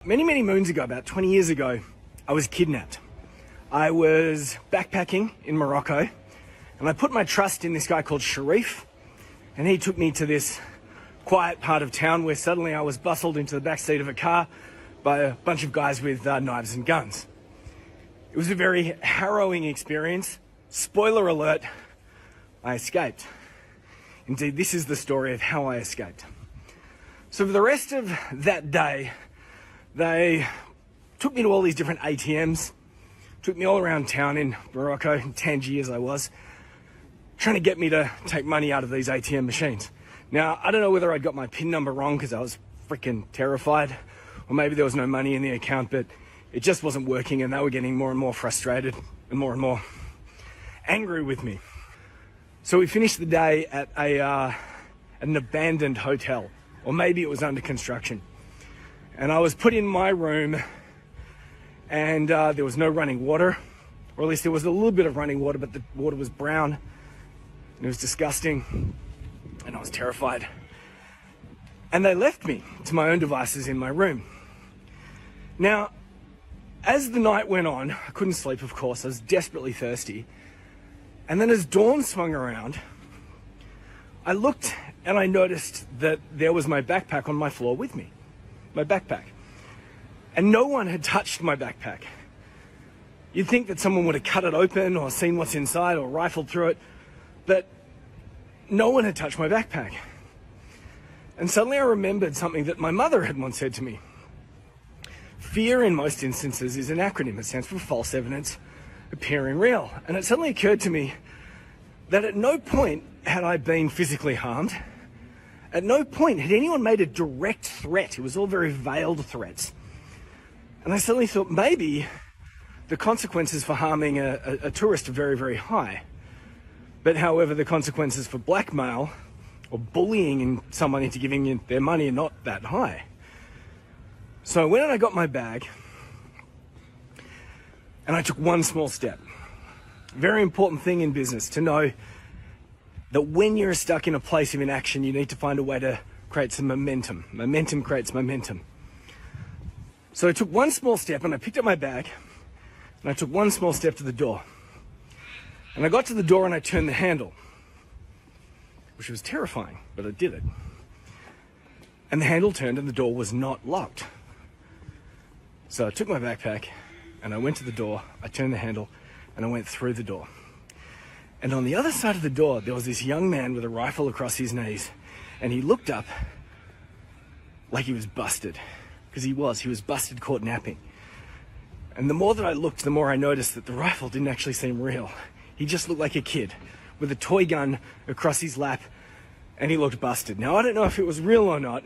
Many moons ago, about 20 years ago, I was kidnapped. I was backpacking in Morocco and I put my trust in this guy called Sharif, and he took me to this quiet part of town where suddenly I was bustled into the backseat of a car by a bunch of guys with knives and guns. It was a very harrowing experience. Spoiler alert, I escaped. Indeed, this is the story of how I escaped. So for the rest of that day, they took me to all these different ATMs, took me all around town in Morocco, in Tangier as I was, trying to get me to take money out of these ATM machines. Now, I don't know whether I got my PIN number wrong because I was freaking terrified, or maybe there was no money in the account, but it just wasn't working and they were getting more and more frustrated and more angry with me. So we finished the day at an abandoned hotel, or maybe it was under construction. And I was put in my room and there was no running water, or at least there was a little bit of running water, but the water was brown and it was disgusting and I was terrified. And they left me to my own devices in my room. Now, as the night went on, I couldn't sleep, of course, I was desperately thirsty. And then as dawn swung around, I looked and I noticed that there was my backpack on my floor with me. My backpack. And no one had touched my backpack. You'd think that someone would have cut it open or seen what's inside or rifled through it, but no one had touched my backpack. And suddenly I remembered something that my mother had once said to me. Fear in most instances is an acronym. It stands for false evidence appearing real. And it suddenly occurred to me that at no point had I been physically harmed. At no point had anyone made a direct threat. It was all very veiled threats. And I suddenly thought maybe the consequences for harming a tourist are very high. But however, the consequences for blackmail or bullying someone into giving you their money are not that high. So I went and I got my bag and I took one small step. Very important thing in business to know that when you're stuck in a place of inaction, you need to find a way to create some momentum. Momentum creates momentum. So I took one small step and I picked up my bag and I took one small step to the door. And I got to the door and I turned the handle, which was terrifying, but I did it. And the handle turned and the door was not locked. So I took my backpack and I went to the door, I turned the handle and I went through the door. And on the other side of the door, there was this young man with a rifle across his knees. And he looked up like he was busted. Because he was busted caught napping. And the more that I looked, the more I noticed that the rifle didn't actually seem real. He just looked like a kid with a toy gun across his lap. And he looked busted. Now, I don't know if it was real or not,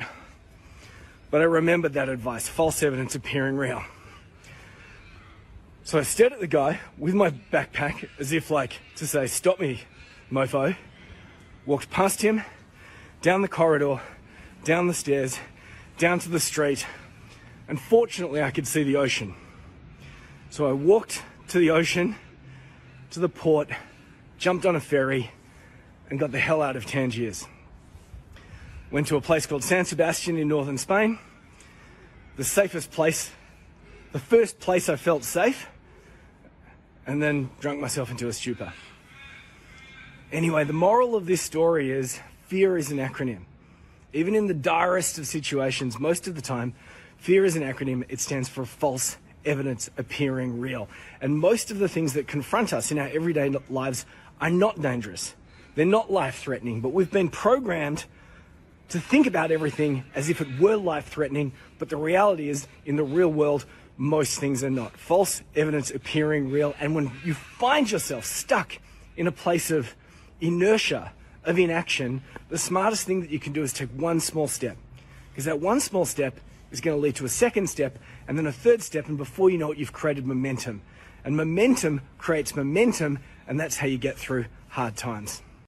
but I remembered that advice, false evidence appearing real. So I stared at the guy with my backpack as if like to say, stop me, mofo. Walked past him, down the corridor, down the stairs, down to the street, and fortunately I could see the ocean. So I walked to the ocean, to the port, jumped on a ferry, and got the hell out of Tangiers. Went to a place called San Sebastian in northern Spain. The safest place, the first place I felt safe, and then drunk myself into a stupor. Anyway, the moral of this story is fear is an acronym. Even in the direst of situations, most of the time, fear is an acronym. It stands for false evidence appearing real. And most of the things that confront us in our everyday lives are not dangerous. They're not life-threatening, but we've been programmed to think about everything as if it were life-threatening, but the reality is, in the real world, most things are not. False evidence appearing real. And when you find yourself stuck in a place of inertia, of inaction, the smartest thing that you can do is take one small step. Because that one small step is going to lead to a second step, and then a third step, and before you know it, you've created momentum. And momentum creates momentum, and that's how you get through hard times.